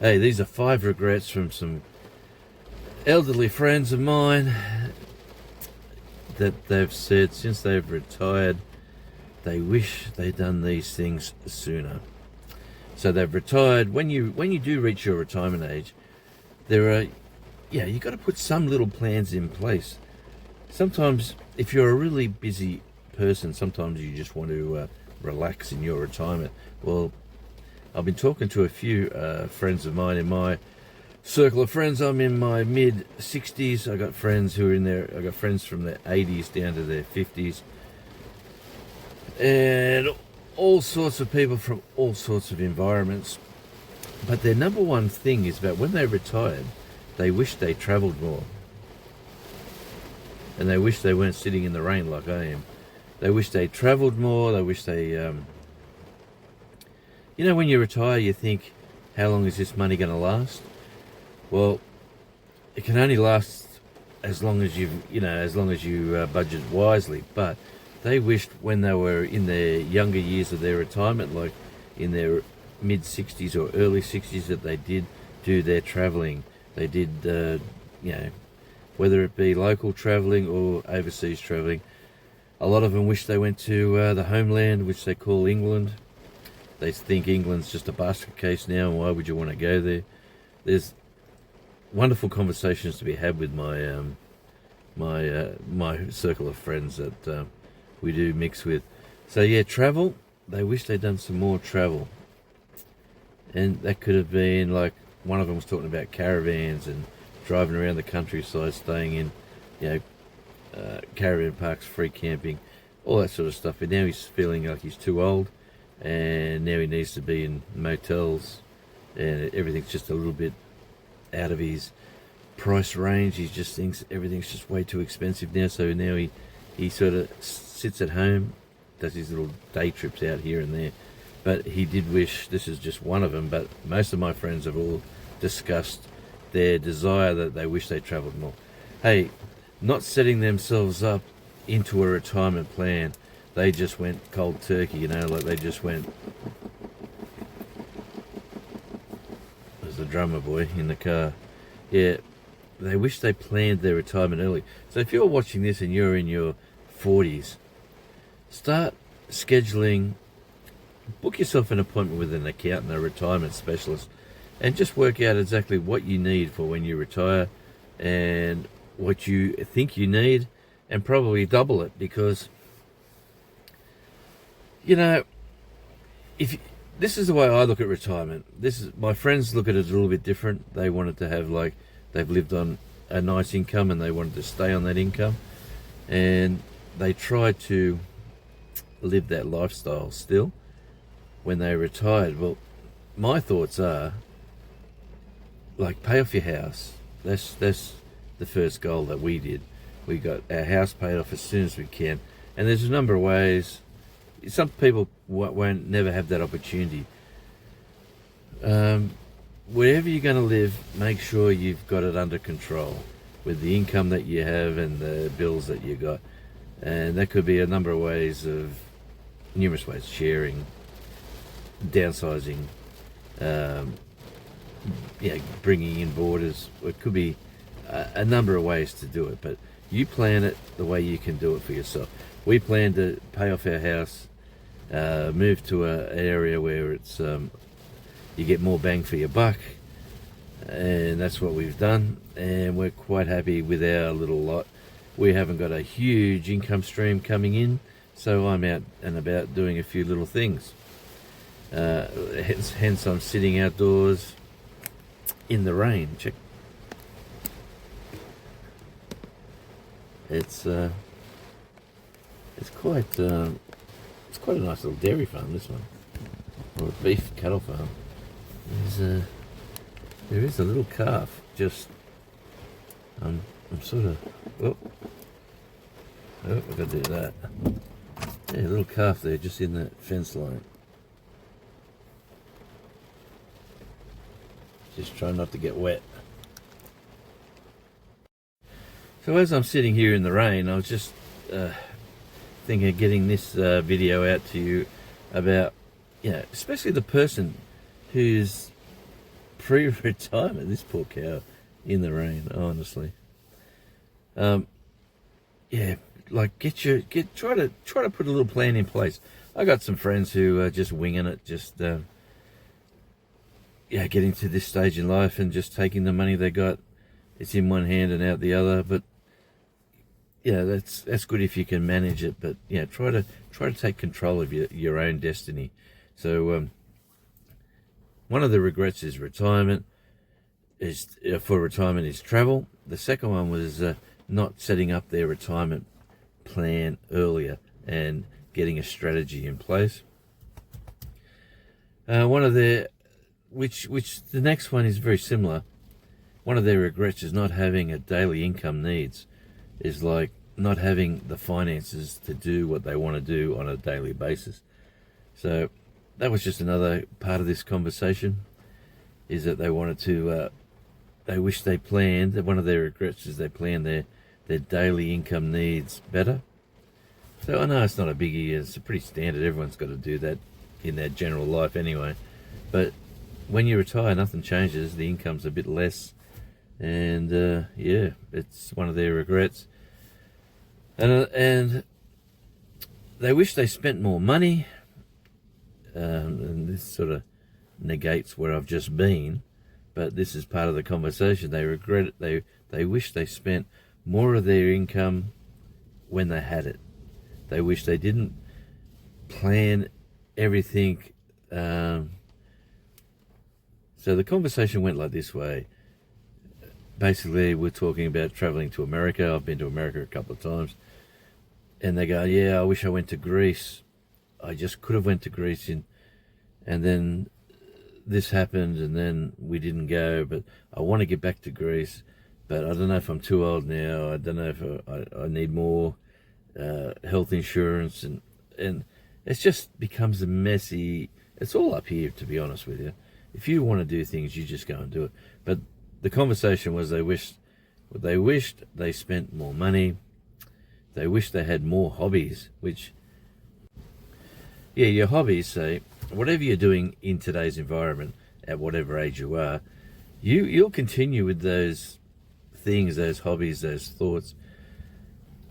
Hey, these are 5 regrets from some elderly friends of mine that they've said since they've retired they wish they'd done these things sooner. So they've retired. When you do reach your retirement age, there are, you got to put some little plans in place. Sometimes, if you're a really busy person, sometimes you just want to relax in your retirement. Well, I've been talking to a few friends of mine in my circle of friends. I'm in my mid 60s. I got friends who are in there. I got friends from their 80s down to their 50s, and all sorts of people from all sorts of environments. But their number one thing is about when they retired, they wish they travelled more, and they wish they weren't sitting in the rain like I am. They wish they travelled more. They wish they when you retire, you think, how long is this money going to last? Well, it can only last as long as you budget wisely. But they wished when they were in their younger years of their retirement, like in their mid 60s or early 60s, that they did do their travelling. They did, whether it be local travelling or overseas travelling. A lot of them wish they went to the homeland, which they call England. They think England's just a basket case now, and why would you want to go there? There's wonderful conversations to be had with my my circle of friends that we do mix with. So yeah, travel. They wish they'd done some more travel, and that could have been like one of them was talking about caravans and driving around the countryside, staying in caravan parks, free camping, all that sort of stuff. But now he's feeling like he's too old, and now he needs to be in motels, and everything's just a little bit out of his price range. He just thinks everything's just way too expensive now, so now he sort of sits at home, does his little day trips out here and there. But he did wish, this is just one of them, but most of my friends have all discussed their desire that they wish they travelled more. Hey, not setting themselves up into a retirement plan. They just went cold turkey, like they just went. There's the drummer boy in the car. Yeah, they wish they planned their retirement early. So if you're watching this and you're in your 40s, start scheduling. Book yourself an appointment with an accountant, a retirement specialist, and just work out exactly what you need for when you retire and what you think you need, and probably double it, because if this is the way I look at retirement. My friends look at it a little bit different. They wanted to have, like, they've lived on a nice income and they wanted to stay on that income, and they try to live that lifestyle still when they retired. Well, my thoughts are, like, pay off your house. That's the first goal that we did. We got our house paid off as soon as we can, and there's a number of ways. Some people won't never have that opportunity. Wherever you're going to live, make sure you've got it under control with the income that you have and the bills that you got. And that could be a number of ways, numerous ways: sharing, downsizing, bringing in boarders. It could be a number of ways to do it, but you plan it the way you can do it for yourself. We plan to pay off our house, move to an area where it's you get more bang for your buck, and that's what we've done, and we're quite happy with our little lot. We haven't got a huge income stream coming in, so I'm out and about doing a few little things. Hence I'm sitting outdoors in the rain. Check. It's quite a nice little dairy farm, this one, or a beef cattle farm. There is a little calf just. I'm sort of. Oh, I've got to do that. Yeah, a little calf there, just in the fence line. Just trying not to get wet. So as I'm sitting here in the rain, I was just thinking of getting this video out to you about, especially the person who's pre-retirement. This poor cow in the rain, honestly. Yeah, like try to put a little plan in place. I got some friends who are just winging it, just getting to this stage in life and just taking the money they got. It's in one hand and out the other, but that's good if you can manage it. But try to take control of your own destiny. So one of the regrets is retirement. For retirement is travel. The second one was not setting up their retirement plan earlier and getting a strategy in place. One of their, which the next one is very similar. One of their regrets is not having a daily income needs, is like not having the finances to do what they want to do on a daily basis. So that was just another part of this conversation, is that they wanted to, they wish they planned, that one of their regrets is they planned their daily income needs better. So I know it's not a biggie, it's pretty standard, everyone's got to do that in their general life anyway. But when you retire, nothing changes, the income's a bit less, and it's one of their regrets. And they wish they spent more money, and this sort of negates where I've just been, but this is part of the conversation. They regret it. They wish they spent more of their income when they had it. They wish they didn't plan everything. So the conversation went like this way. Basically, we're talking about traveling to America. I've been to America a couple of times. And they go, I wish I went to Greece. I just could have went to Greece, and then this happened, and then we didn't go, but I want to get back to Greece, but I don't know if I'm too old now. I don't know if I need more health insurance, and it just becomes a messy, it's all up here, to be honest with you. If you want to do things, you just go and do it. But the conversation was they wished they spent more money. They wish they had more hobbies, which, your hobbies, say, whatever you're doing in today's environment, at whatever age you are, you'll continue with those things, those hobbies, those thoughts.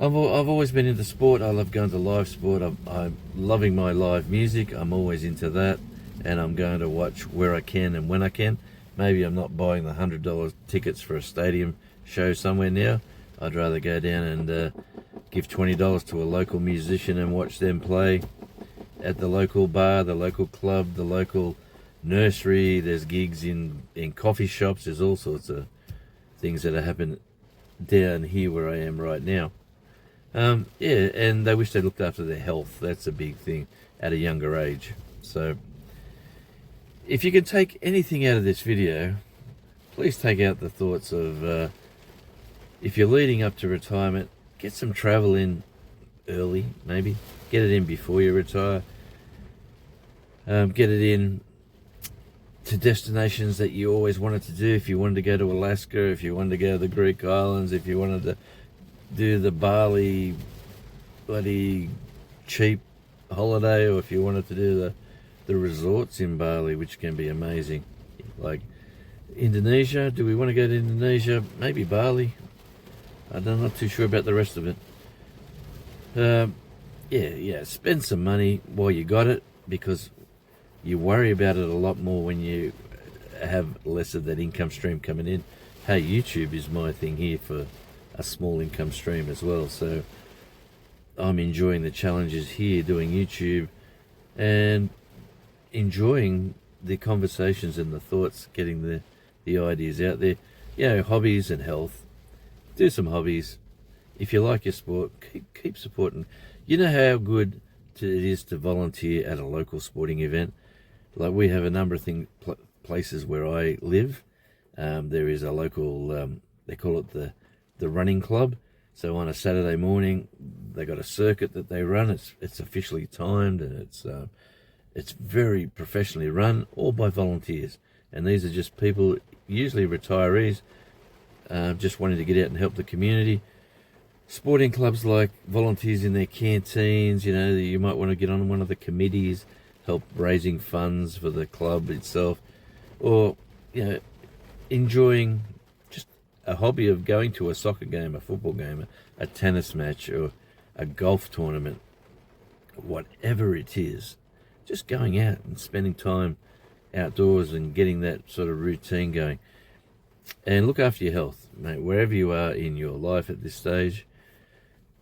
I've always been into sport. I love going to live sport. I'm loving my live music. I'm always into that, and I'm going to watch where I can and when I can. Maybe I'm not buying the $100 tickets for a stadium show somewhere now. I'd rather go down and give $20 to a local musician and watch them play at the local bar, the local club, the local nursery. There's gigs in coffee shops. There's all sorts of things that are happening down here where I am right now. And they wish they looked after their health. That's a big thing at a younger age. So if you can take anything out of this video, please take out the thoughts of if you're leading up to retirement, get some travel in early, maybe. Get it in before you retire. Get it in to destinations that you always wanted to do. If you wanted to go to Alaska, if you wanted to go to the Greek islands, if you wanted to do the Bali bloody cheap holiday, or if you wanted to do the resorts in Bali, which can be amazing. Like Indonesia, do we want to go to Indonesia? Maybe Bali. I'm not too sure about the rest of it. Spend some money while you got it, because you worry about it a lot more when you have less of that income stream coming in. Hey, YouTube is my thing here for a small income stream as well, so I'm enjoying the challenges here doing YouTube and enjoying the conversations and the thoughts, getting the ideas out there. Hobbies and health. Do some hobbies. If you like your sport, keep supporting. You know how good it is to volunteer at a local sporting event. Like, we have a number of places where I live. There is a local, they call it the running club. So on a Saturday morning, they got a circuit that they run. It's officially timed, and it's very professionally run, all by volunteers. And these are just people, usually retirees, just wanting to get out and help the community. Sporting clubs like volunteers in their canteens, you might want to get on one of the committees, help raising funds for the club itself. Or you know, enjoying just a hobby of going to a soccer game, a football game, a tennis match, or a golf tournament, whatever it is, just going out and spending time outdoors and getting that sort of routine going. And look after your health, mate, wherever you are in your life at this stage.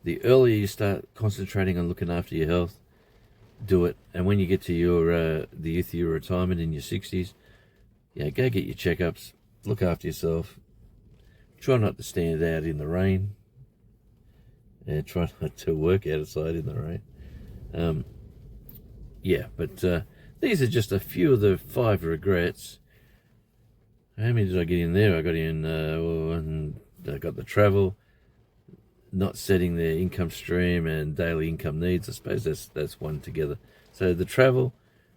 The earlier you start concentrating on looking after your health, do it. And when you get to your the youth of your retirement in your 60s, go get your checkups, look after yourself. Try not to stand out in the rain, and try not to work outside in the rain. But these are just a few of the 5 regrets. How many did I get in there? I got in, and I got the travel, not setting their income stream and daily income needs. I suppose that's one together. So the travel,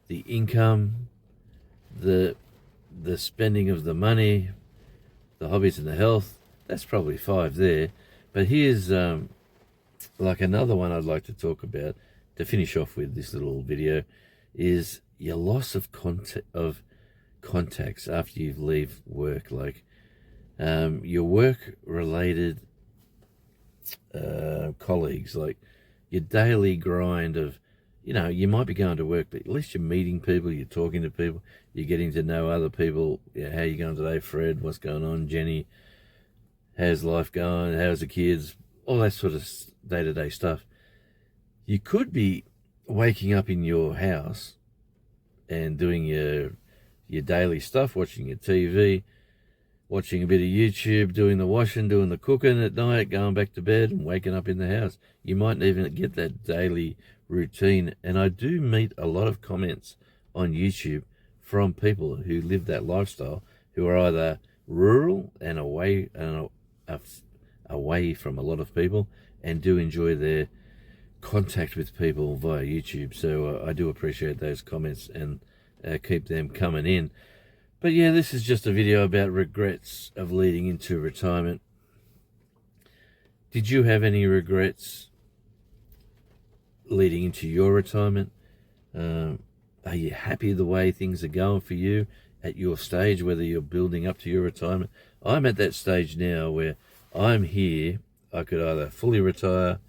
the income, the spending of the money, the hobbies and the health, that's probably 5 there. But here's like another one I'd like to talk about to finish off with this little video, is your loss of contacts after you leave work, like your work related colleagues, like your daily grind of, you might be going to work, but at least you're meeting people, you're talking to people, you're getting to know other people. How you going today, Fred? What's going on, Jenny? How's life going? How's the kids? All that sort of day-to-day stuff. You could be waking up in your house and doing your daily stuff, watching your TV, watching a bit of YouTube, doing the washing, doing the cooking at night, going back to bed and waking up in the house. You might even get that daily routine. And I do meet a lot of comments on YouTube from people who live that lifestyle, who are either rural and away from a lot of people, and do enjoy their contact with people via YouTube. So I do appreciate those comments and keep them coming in. But yeah, this is just a video about regrets of leading into retirement. Did you have any regrets leading into your retirement? Are you happy the way things are going for you at your stage, whether you're building up to your retirement? I'm at that stage now where I'm here. I could either fully retire,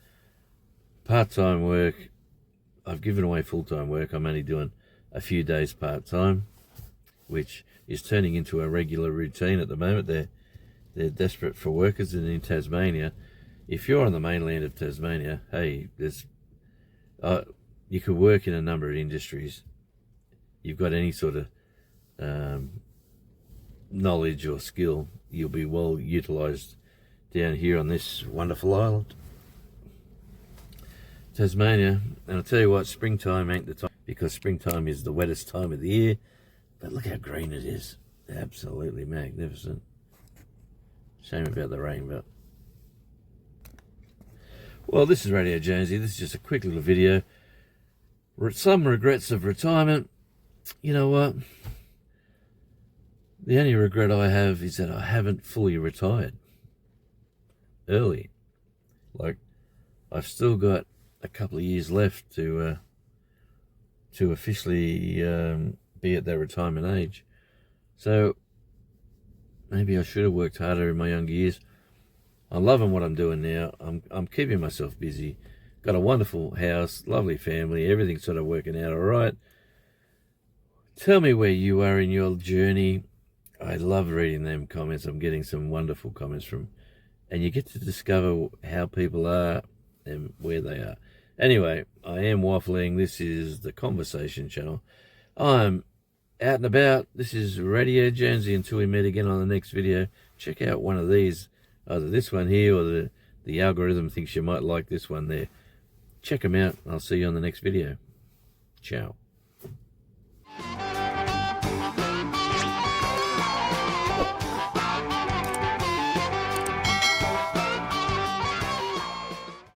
part-time work. I've given away full-time work. I'm only doing a few days part-time, which is turning into a regular routine at the moment. They're desperate for workers, and in Tasmania, if you're on the mainland of Tasmania, hey, you could work in a number of industries. You've got any sort of knowledge or skill, you'll be well utilised down here on this wonderful island, Tasmania. And I'll tell you what, springtime ain't the time, because springtime is the wettest time of the year. But look how green it is. Absolutely magnificent. Shame about the rain, but... Well, this is Radio Jonesy. This is just a quick little video. Some regrets of retirement. You know what? The only regret I have is that I haven't fully retired early. Like, I've still got a couple of years left to officially be at that retirement age. So maybe I should have worked harder in my younger years. I'm loving what I'm doing now. I'm keeping myself busy. Got a wonderful house, lovely family, everything's sort of working out all right. Tell me where you are in your journey. I love reading them comments. I'm getting some wonderful comments from, and you get to discover how people are and where they are. Anyway, I am waffling. This is the Conversation Channel. I'm out and about. This is Radio Jonesy. Until we meet again on the next video, check out one of these, either this one here or the algorithm thinks you might like this one there. Check them out. I'll see you on the next video. Ciao.